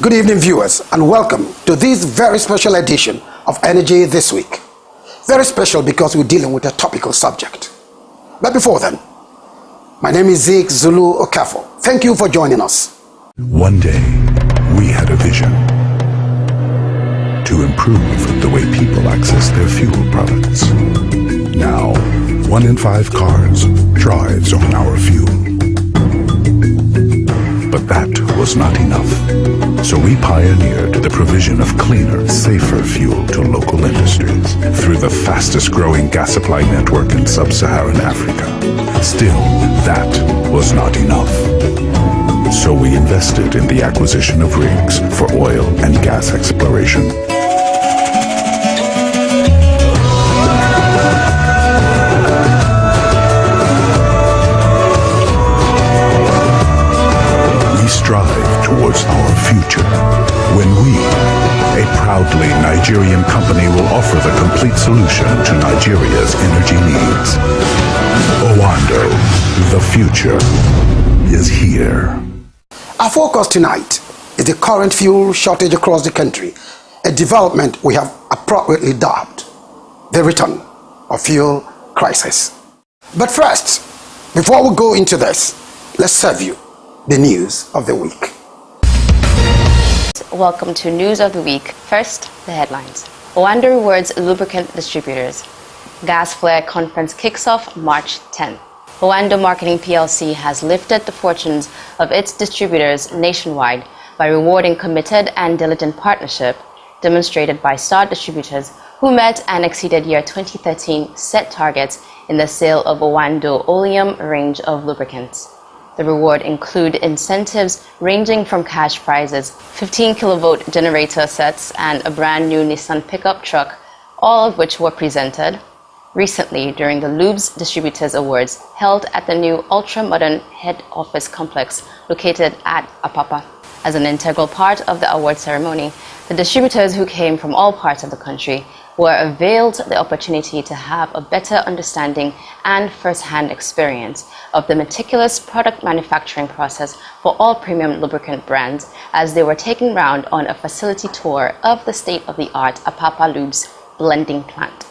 Good evening, viewers, and welcome to this very special edition of Energy This Week. Very special because we're dealing with a topical subject. But before then, my name is Zeke Zulu Okafo. Thank you for joining us. One day, we had a vision to improve the way people access their fuel products. Now, 1 in 5 cars drives on our fuel. But that was not enough. So we pioneered the provision of cleaner, safer fuel to local industries through the fastest growing gas supply network in sub-Saharan Africa. Still, that was not enough. So we invested in the acquisition of rigs for oil and gas exploration. Strive towards our future when we, a proudly Nigerian company, will offer the complete solution to Nigeria's energy needs. Owando, the future is here. Our focus tonight is the current fuel shortage across the country, a development we have appropriately dubbed the return of fuel crisis. But first, before we go into this, let's serve you the news of the week. Welcome to News of the Week. First, the headlines. Owando rewards lubricant distributors. Gas Flare Conference kicks off March 10. Owando Marketing PLC has lifted the fortunes of its distributors nationwide by rewarding committed and diligent partnership demonstrated by star distributors who met and exceeded year 2013 set targets in the sale of Owando Oleum range of lubricants. The reward include incentives ranging from cash prizes, 15 kilovolt generator sets, and a brand new Nissan pickup truck, all of which were presented recently during the Lubes Distributors Awards held at the new ultra-modern head office complex located at Apapa. As an integral part of the award ceremony, the distributors who came from all parts of the country were availed the opportunity to have a better understanding and first-hand experience of the meticulous product manufacturing process for all premium lubricant brands as they were taken round on a facility tour of the state-of-the-art Apapa Lubes blending plant.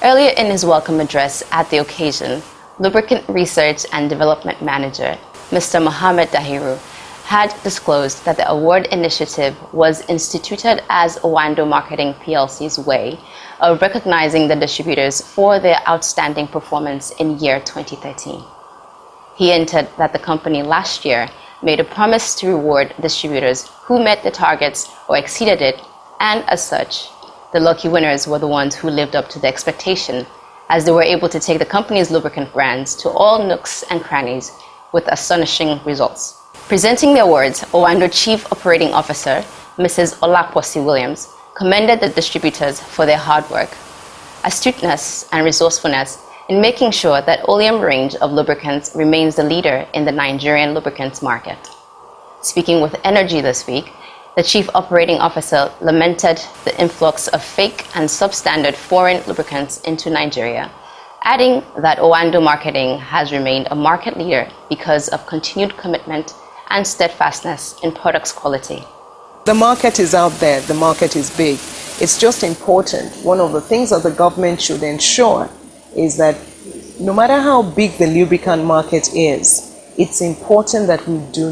Earlier in his welcome address at the occasion, Lubricant Research and Development Manager, Mr. Mohammed Dahiru, had disclosed that the award initiative was instituted as Owando Marketing PLC's way of recognizing the distributors for their outstanding performance in year 2013. He hinted that the company last year made a promise to reward distributors who met the targets or exceeded it, and as such, the lucky winners were the ones who lived up to the expectation, as they were able to take the company's lubricant brands to all nooks and crannies with astonishing results. Presenting the awards, Owando Chief Operating Officer, Mrs. Olaposi Williams, commended the distributors for their hard work, astuteness, and resourcefulness in making sure that Oleum range of lubricants remains the leader in the Nigerian lubricants market. Speaking with Energy This Week, the Chief Operating Officer lamented the influx of fake and substandard foreign lubricants into Nigeria, adding that Owando Marketing has remained a market leader because of continued commitment and steadfastness in products quality. The market is out there, the market is big. It's just important. One of the things that the government should ensure is that no matter how big the lubricant market is, it's important that we do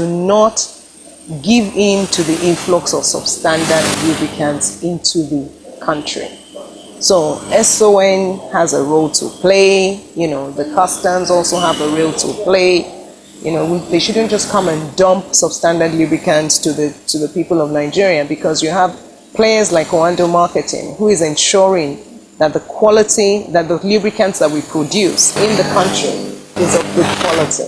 not give in to the influx of substandard lubricants into the country. So SON has a role to play, the customs also have a role to play. They shouldn't just come and dump substandard lubricants to the people of Nigeria, because you have players like Owando Marketing who is ensuring that the quality, that the lubricants that we produce in the country is of good quality.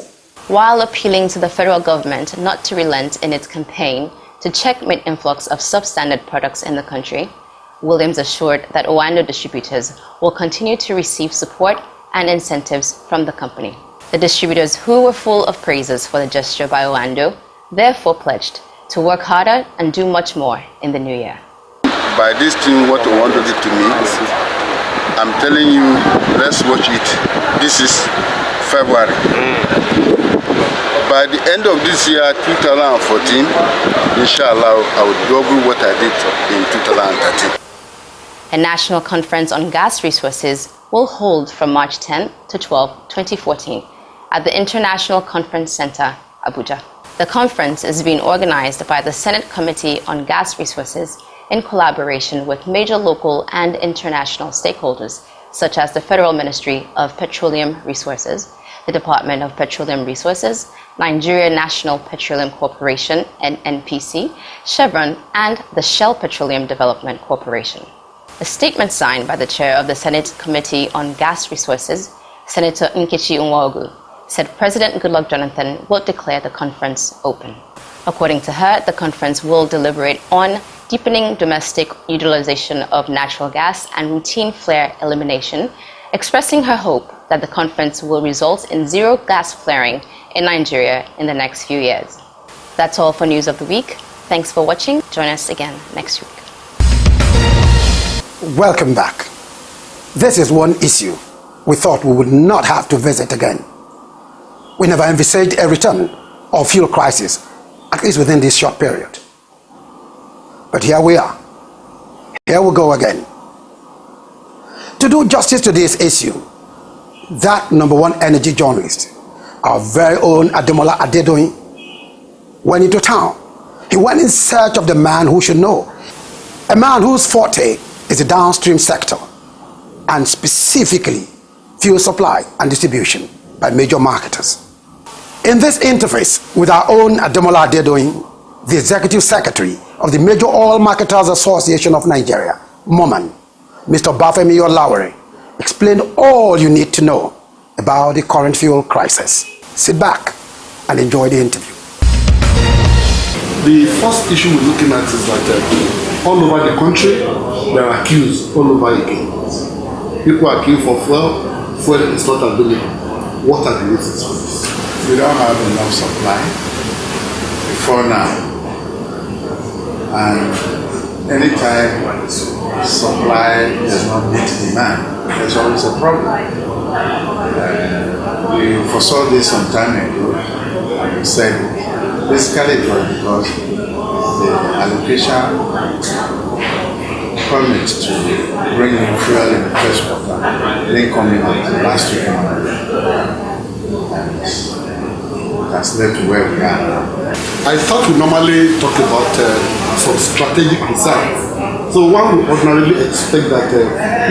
While appealing to the federal government not to relent in its campaign to checkmate influx of substandard products in the country, Williams assured that Owando distributors will continue to receive support and incentives from the company. The distributors, who were full of praises for the gesture by Owando, therefore pledged to work harder and do much more in the new year. By this thing, what Owando did to me, I'm telling you, let's watch it. This is February. By the end of this year, 2014, inshallah, I will double what I did in 2013. A national conference on gas resources will hold from March 10 to 12, 2014 at the International Conference Center, Abuja. The conference is being organized by the Senate Committee on Gas Resources in collaboration with major local and international stakeholders such as the Federal Ministry of Petroleum Resources, the Department of Petroleum Resources, Nigerian National Petroleum Corporation (NNPC), Chevron, and the Shell Petroleum Development Corporation. A statement signed by the chair of the Senate Committee on Gas Resources, Senator Nkechi Nwogu, said President Goodluck Jonathan will declare the conference open. According to her, the conference will deliberate on deepening domestic utilization of natural gas and routine flare elimination, expressing her hope that the conference will result in zero gas flaring in Nigeria in the next few years. That's all for News of the Week. Thanks for watching. Join us again next week. Welcome back. This is one issue we thought we would not have to visit again. We never envisaged a return of fuel crisis, at least within this short period. But here we are. Here we go again. To do justice to this issue, that number one energy journalist, our very own Ademola Adedoyin, went into town. He went in search of the man who should know, a man whose forte is the downstream sector, and specifically fuel supply and distribution by major marketers. In this interface with our own Ademola Adedoyin, the Executive Secretary of the Major Oil Marketers Association of Nigeria, MOMAN, Mr. Obafemi Olawore, explained all you need to know about the current fuel crisis. Sit back and enjoy the interview. The first issue we're looking at is that all over the country, there are queues all over again. People are queuing for fuel is not available. What are the reasons for this? We don't have enough supply before now. And anytime supply does not meet demand, there's always a problem. We foresaw this some time ago, and we said basically it was because the allocation permit to bring in fuel in the first quarter didn't come in until last week. And that's led to where we are now. I thought we normally talk about some strategic reserve. So one would ordinarily expect that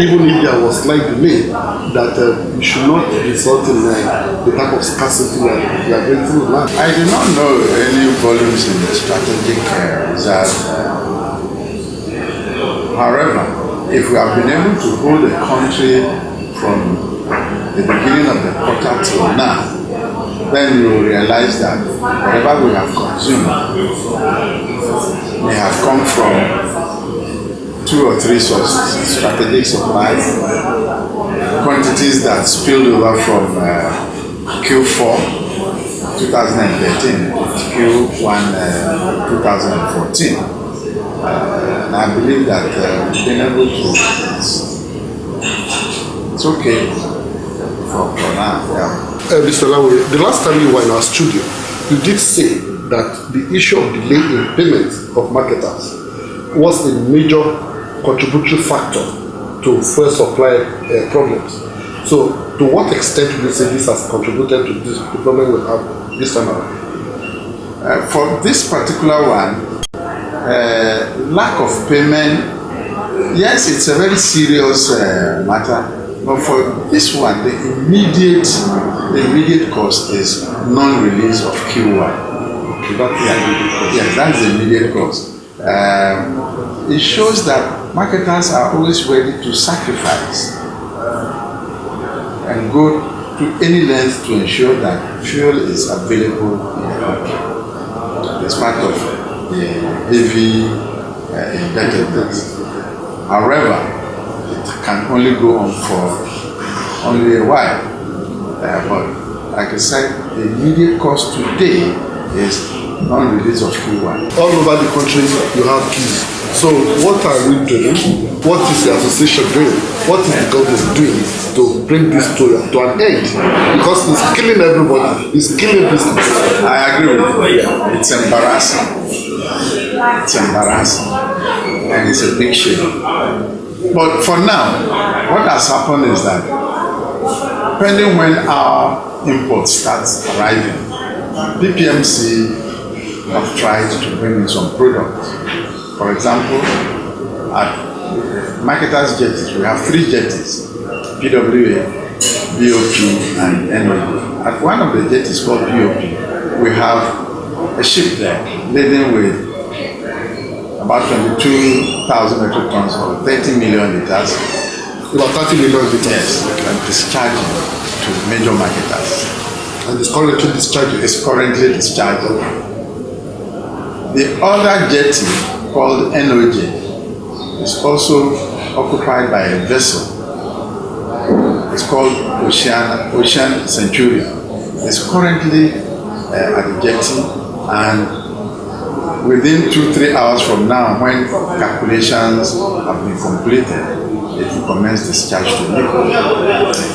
even if there was slight delay, that we should not result in the type of scarcity that we are going through now. I do not know any volumes in the strategic reserve. However, if we have been able to hold the country from the beginning of the quarter till now, then you will realize that whatever we have consumed may have come from 2 or 3 sources: strategic supply, quantities that spilled over from Q4 2013 to Q1 2014. And I believe that we've been able to, it's okay for now. Yeah. Mr. Olawore, the last time you were in our studio, you did say that the issue of delay in payment of marketers was a major contributory factor to fuel supply problems. So, to what extent would you say this has contributed to this the problem we have this time around? For this particular one, lack of payment, yes, it's a very serious matter. But for this one, the immediate cause is non-release of Q1. Yes, that's the immediate cause. It shows that marketers are always ready to sacrifice and go to any length to ensure that fuel is available in the country. It's part of the heavy indebtedness. However, it can only go on for only a while. But like I said, the immediate cause today is non-release of Q1. All over the country, you have keys. So what are we doing? What is the association doing? What is the government doing to bring this to an end? Because it's killing everybody. It's killing business. I agree with you. Yeah. It's embarrassing. It's embarrassing. And it's a big shame. But for now, what has happened is that depending when our import starts arriving, PPMC have tried to bring in some products. For example, at marketers' jetties, we have 3 jetties, PWA, BOP, and NOP. At one of the jetties called BOP, we have a ship there laden with about 22,000 metric tons or 30 million liters. About 30 million liters. Yes, and discharging to major marketers. And it's currently discharging. It's currently discharging. The other jetty, called NOJ, is also occupied by a vessel. It's called Ocean Centurion. It's currently at the jetty, and within 2-3 hours from now, when calculations have been completed, it will commence discharge to Nico.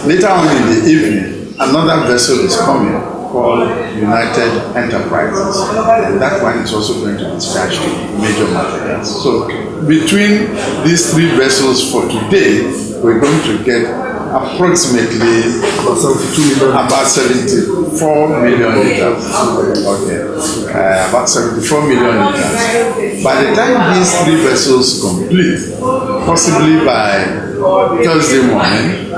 Later on in the evening, another vessel is coming called United Enterprises, and that one is also going to discharge to major marketers. So between these 3 vessels for today, we're going to get approximately about 74 million liters. Okay, about 74 million liters. By the time these 3 vessels complete, possibly by Thursday morning,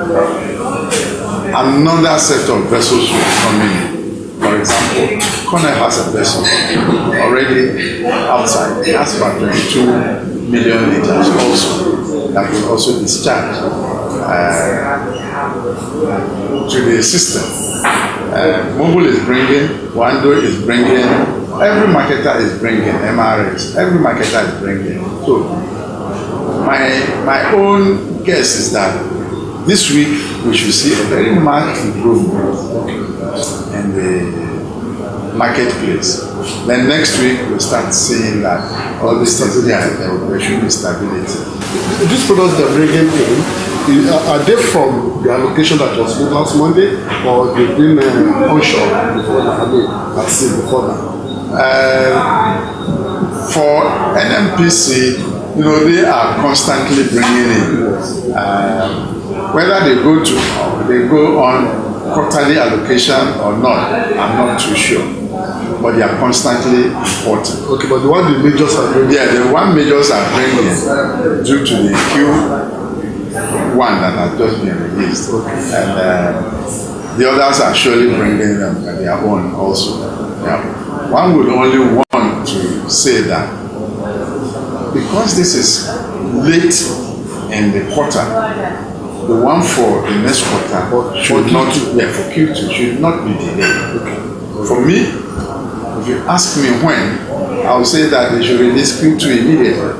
another set of vessels will be coming in. For example, Kona has a vessel already outside. It has about 22 million liters also that will also discharge to the system. Mobile is bringing, Wando is bringing, every marketer is bringing, MRS, every marketer is bringing. So my own guess is that this week we should see a very marked improvement in the marketplace. Then next week we'll start seeing that all this things, there should be stability. These products they're bringing in, are they from the allocation that was made last Monday, or they've been onshore before that? I mean, at sea before that? For NMPC, they are constantly bringing in. Whether they go on quarterly allocation or not, I'm not too sure. But they are constantly importing. Okay, but the majors are bringing. Yeah, the one majors are bringing due to the Q1 that has just been released. Okay. And the others are surely bringing them at their own also. Yeah. One would only want to say that because this is late in the quarter, the one for the next quarter should not, for Q2 should not be delayed. Okay. For me, if you ask me when, I will say that they should release Q2 immediately,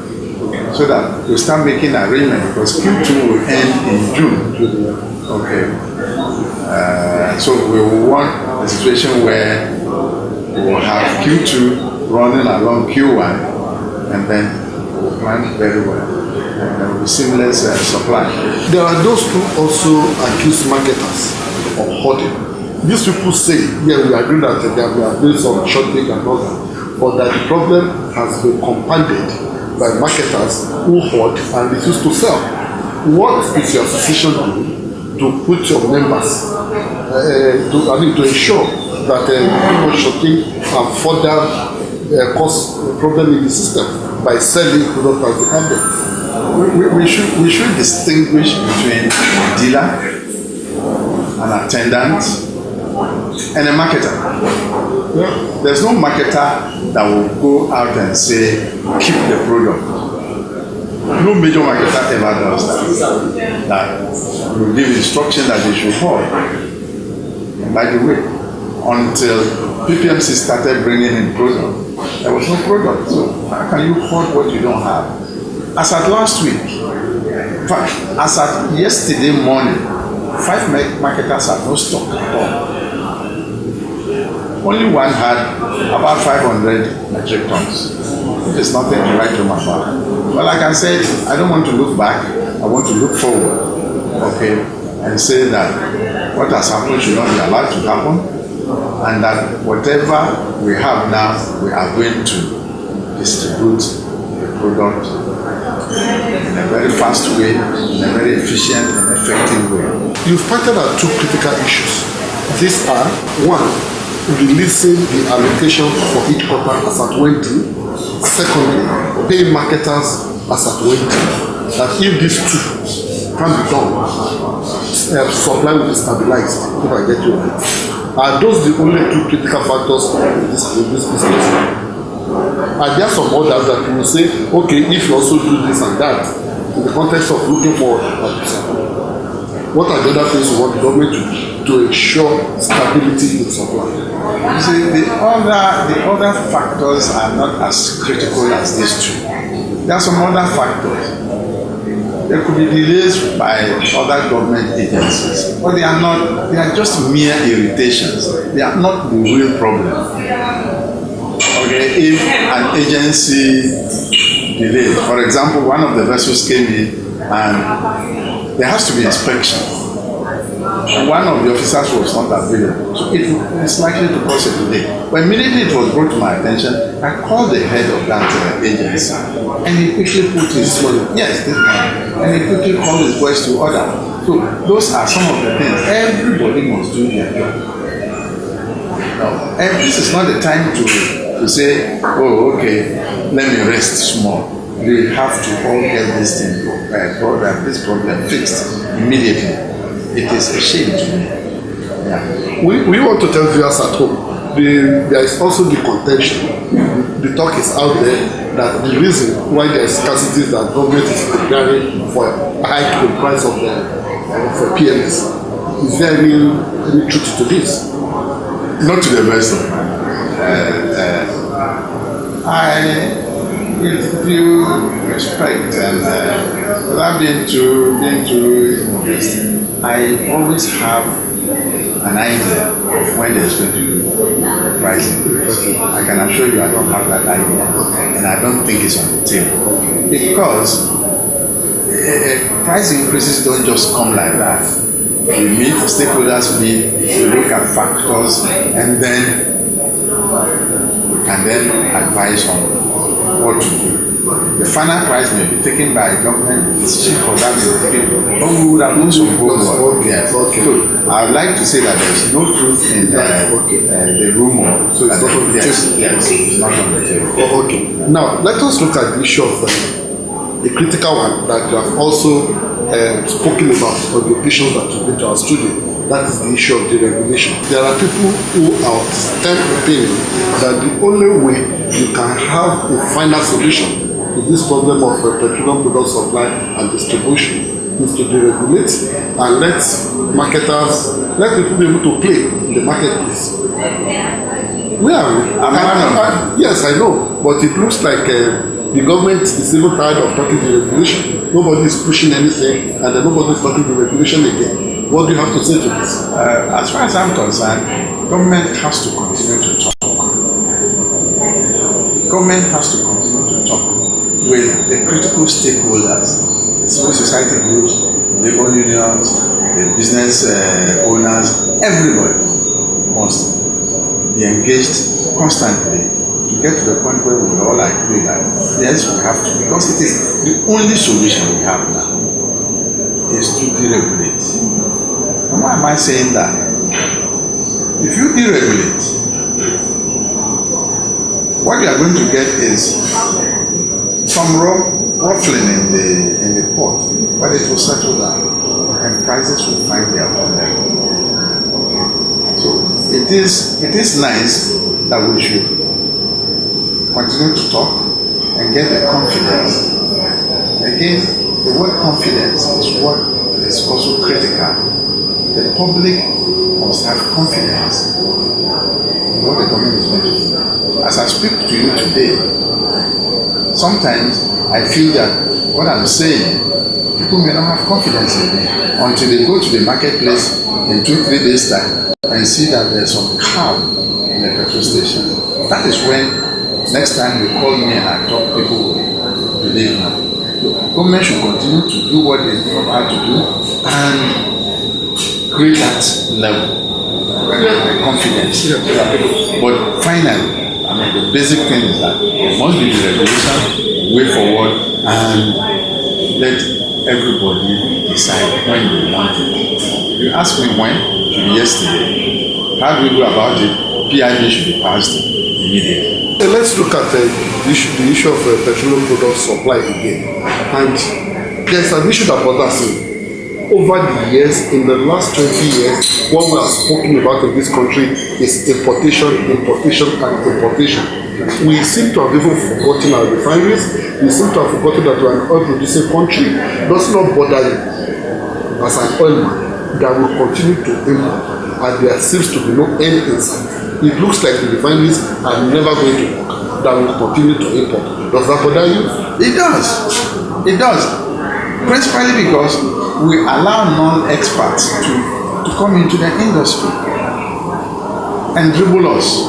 so that we start making arrangements, because Q2 will end in June. Okay. So we will want a situation where we will have Q2 running along Q1, and then we will plan very well. And there will be seamless supply. There are those who also accuse marketers of hoarding. These people say, yeah, we agree that there have been some shortage and all that, but that the problem has been compounded by marketers who hoard and refuse to sell. What is your association doing to put your members, to ensure that people shorting and further cause a problem in the system by selling products as they have them? We should distinguish between a dealer, an attendant, and a marketer. Yeah. There's no marketer that will go out and say, keep the product. No major marketer ever does that. That will give instruction that they should hold. And by the way, until PPMC started bringing in product, there was no product. So how can you hold what you don't have? As at last week, in fact, as at yesterday morning, 5 marketers have no stock at all. only one had about 500 metric tons. It is nothing to write home about. But like I said, I don't want to look back. I want to look forward, okay, and say that what has happened should not be allowed to happen, and that whatever we have now, we are going to distribute the product in a very fast way, in a very efficient and effective way. You've pointed out two critical issues. These are, one, releasing the allocation for each quarter as at when due. Secondly, paying marketers as at when due. That if these two can be done, supply will be stabilized, if I get you right. Are those the only two critical factors in this business? Are there some others that you will say, okay, if you also do this and that, in the context of looking for what are the other things you want the government to do to ensure stability in supply? You see, the other factors are not as critical as these two. There are some other factors. There could be delays by other government agencies, but they are not. They are just mere irritations. They are not the real problem. Okay, if an agency delayed, for example, one of the vessels came in and there has to be inspection, and one of the officers was not available, so it is likely to cause a delay. But immediately it was brought to my attention, I called the head of that agency, and he quickly put his and he quickly called his boys to order. So those are some of the things. Everybody must do their job. Now, and this is not the time to say, oh, okay, let me rest small. We have to all get this thing, this problem fixed immediately. It is a shame to me. Yeah. We want to tell viewers at home, there is also the contention. The talk is out there that the reason why there is scarcity is that government is preparing for a hike in the price of the PMS. Is there any truth to this? Not to the best of I, with due respect and without being too modest, I always have an idea of when there's going to be a price increase. I can assure you I don't have that idea, and I don't think it's on the table. Because price increases don't just come like that. We meet, stakeholders meet, we look at factors, and then we can then advise on what to do. The final price may be taken by government, the decision for that may be taken, but we would have known some homework. Yes. Okay. So I would like to say that there is no truth in the rumor. So it's not on the table. Yes, it's not on the table. Oh, okay. Now let us look at the issue of the critical one that you have also spoken about on the occasions that you've been to our studio. That is the issue of deregulation. There are people who are of the opinion that the only way you can have a final solution to this problem of petroleum product supply and distribution is to deregulate and let people be able to play in the marketplace. Where are we? Yes, I know, but it looks like the government is even tired of talking deregulation. Nobody is pushing anything, and then nobody is talking deregulation again. What do you have to say to this? As far as I'm concerned, government has to continue to talk. Government has to continue to talk with the critical stakeholders, the civil society groups, the labor unions, the business owners. Everybody must be engaged constantly to get to the point where we all agree that yes, we have to, because it is the only solution we have now is to deregulate. And why am I saying that? If you deregulate, what you are going to get is some ruffling in the port, but it will settle down and prices will find their own level. Okay. So it is nice that we should continue to talk and get the confidence. Again, the word confidence is what is also critical. The public must have confidence in what the government is going to do. As I speak to you today, sometimes I feel that what I'm saying people may not have confidence in me until they go to the marketplace in 2-3 days time and see that there's some cow in the petrol station. That is when next time you call me and I talk, people will believe me. Government should continue to do what they know how to do and create that level of confidence. But finally, I mean, the basic thing is that there must be the regulation, way forward, and let everybody decide when they want it. If you ask me when, it should be yesterday. How do we go about it? PIB should be passed immediately. Let's look at the issue of petroleum product supply again. And there's an issue that bothers me. Over the years, in the last 20 years, what we have spoken about in this country is importation. We seem to have even forgotten our refineries. We seem to have forgotten that we are an oil-producing country. Does not bother you as an oil man that will continue to import, and there seems to be no end in sight. It looks like the refineries are never going to work, that will continue to import. Does that bother you? It does. It does. Principally because we allow non-experts to come into the industry and dribble us.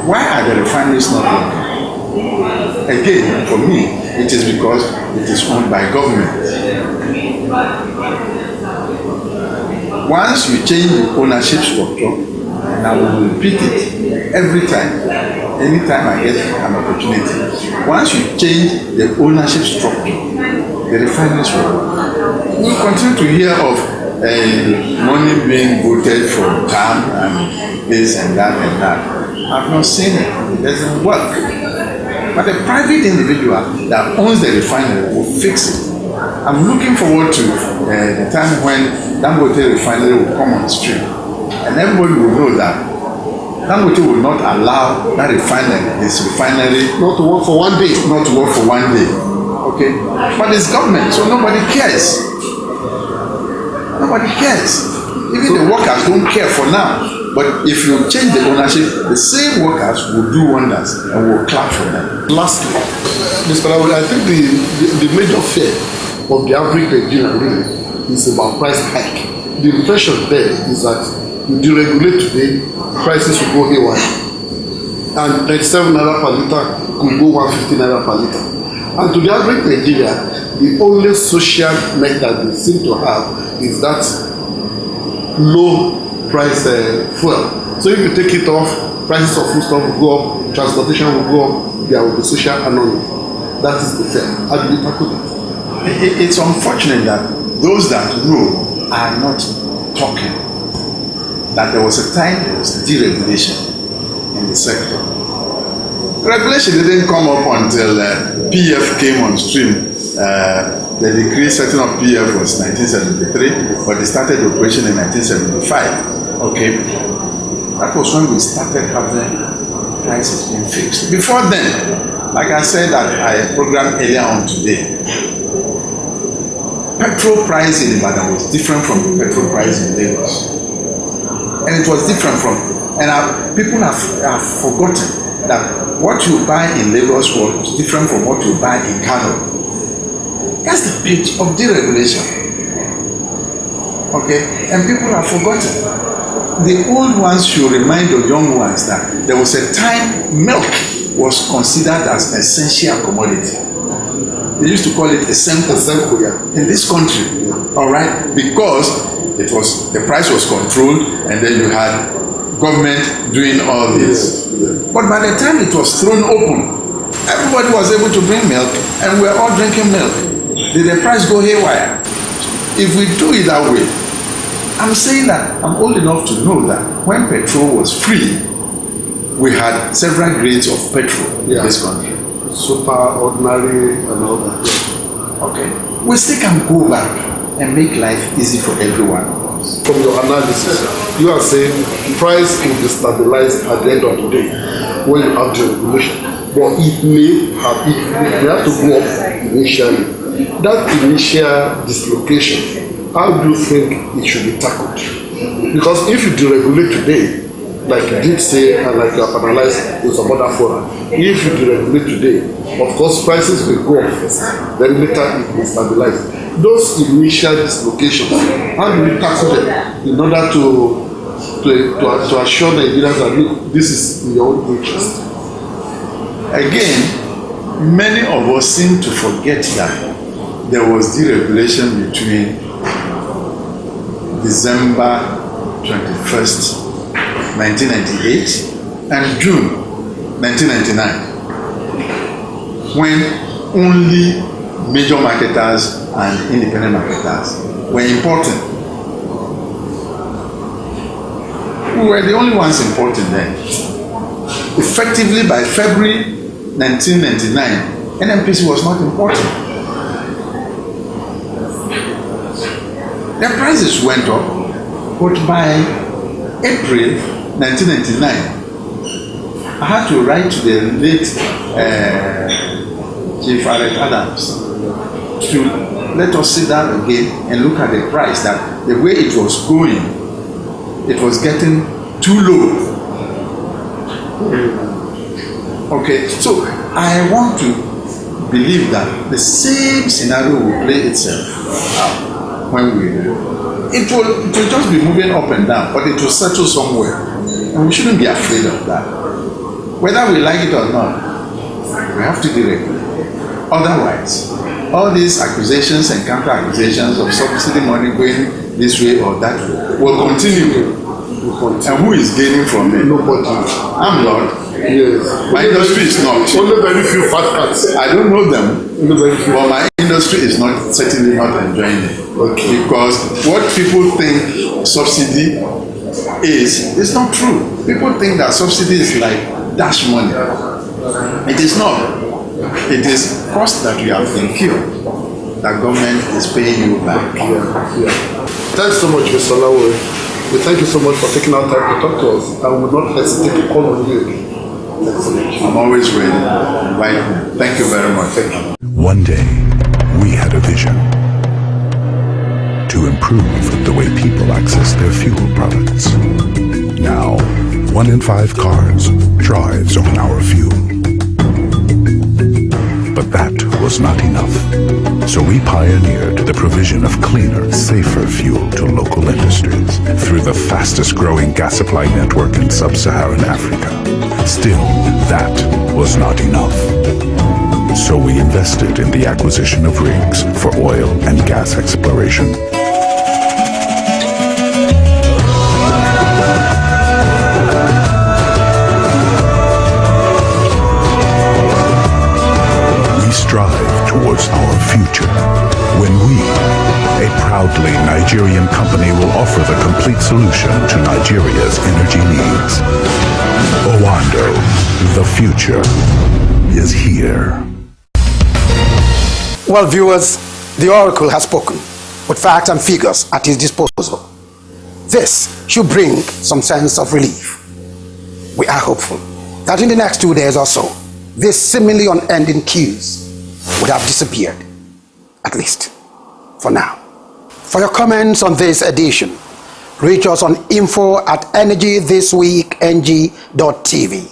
Why are the refineries not working? Again, for me, it is because it is owned by government. Once you change the ownership structure, and I will repeat it every time, anytime I get an opportunity, once you change the ownership structure, the refineries will work. We continue to hear of money being voted for TAM and this and that and that. I've not seen it. It doesn't work. But a private individual that owns the refinery will fix it. I'm looking forward to the time when Dangote refinery will come on stream, and everybody will know that Dangote will not allow that refinery, his refinery, Not to work for 1 day. not to work for 1 day. Okay, but it's government, so nobody cares. Nobody cares. Even the workers don't care for now. But if you change the ownership, the same workers will do wonders and will clap for them. Lastly, Mr. Olawore, I think the major fear of the average Nigerian really is about price hike. The impression there is that you deregulate today, prices will go haywire. And 97 naira per liter could go 150 naira per liter. And to the average Nigerian, the only social net that they seem to have is that low price fuel. So if you take it off, prices of foodstuff will go up, transportation will go up, there will be social anomaly. That is the fear. How do you tackle it? It's unfortunate that those that know are not talking. That there was a time there was deregulation in the sector. Regulation didn't come up until PF came on stream. The decree setting up PF was 1973, but they started operation in 1975. Okay, that was when we started having prices being fixed. Before then, like I said that I programmed earlier on today, petrol price in Ibadan was different from the petrol price in Lagos, and it was different from. And people have forgotten that what you buy in Lagos was different from what you buy in Kano. That's the beauty of deregulation. Okay, and people have forgotten. The old ones should remind the young ones that there was a time milk was considered as essential commodity. They used to call it a simple in this country, all right, because the price was controlled, and then you had government doing all this. But by the time it was thrown open, everybody was able to bring milk, and we're all drinking milk. Did the price go haywire? If we do it that way, I'm saying that I'm old enough to know that when petrol was free, we had several grades of petrol in this country. Super, ordinary, and all that. Okay. We still can go back and make life easy for everyone. From your analysis, you are saying price will be stabilized at the end of the day when you have the regulation. But it may have to go up initially. That initial dislocation, how do you think it should be tackled? Because if you deregulate today, like you did say, and like you have analyzed in some other fora, if you deregulate today, of course prices will go up first, then later it will stabilize. Those initial dislocations, how do we tackle them in order to assure Nigerians that look, this is in your own interest? Again, many of us seem to forget that there was deregulation between December 21st, 1998 and June 1999, when only major marketers and independent marketers were importing. We were the only ones importing then. Effectively, by February 1999, NNPC was not importing. Their prices went up, but by April 1999, I had to write to the late Chief Adams to let us sit down again and look at the price, that the way it was going, it was getting too low. Okay, so I want to believe that the same scenario will play itself out when it will just be moving up and down, but it will settle somewhere, and we shouldn't be afraid of that. Whether we like it or not, we have to deregulate. Otherwise, all these accusations and counter accusations of subsidy money going this way or that way will continue. And who is gaining from it? Nobody. I'm not. Yes. My industry is not. Only very few fat cats. I don't know them. Only very few. But my industry is not, certainly not enjoying it. Okay. Because what people think subsidy is not true. People think that subsidy is like dash money. It is not. It is cost that you have incurred that government is paying you back. Yeah. Thanks so much, Mr. Olawore. We thank you so much for taking our time to talk to us. I will not hesitate to call on you again. Thanks so much. I'm always ready. Invite me. Thank you very much. Thank you. One day, we had a vision to improve the way people access their fuel products. Now, 1 in 5 cars drives on our fuel. But that was not enough. So we pioneered the provision of cleaner, safer fuel to local industries through the fastest growing gas supply network in sub-Saharan Africa. Still, that was not enough. So we invested in the acquisition of rigs for oil and gas exploration. Strive towards our future when we, a proudly Nigerian company, will offer the complete solution to Nigeria's energy needs. Owando, the future is here. Well, viewers, the Oracle has spoken with facts and figures at his disposal. This should bring some sense of relief. We are hopeful that in the next 2 days or so, these seemingly unending queues would have disappeared, at least for now. For your comments on this edition, reach us on info@energythisweekng.tv.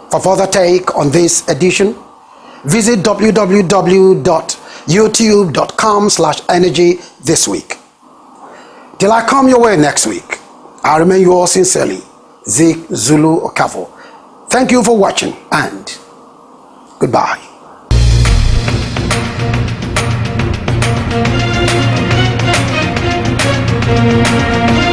For further take on this edition, visit www.youtube.com/energythisweek. Till I come your way next week, I remain yours sincerely, Zeke Zulu Okafo. Thank you for watching and goodbye. Thank you.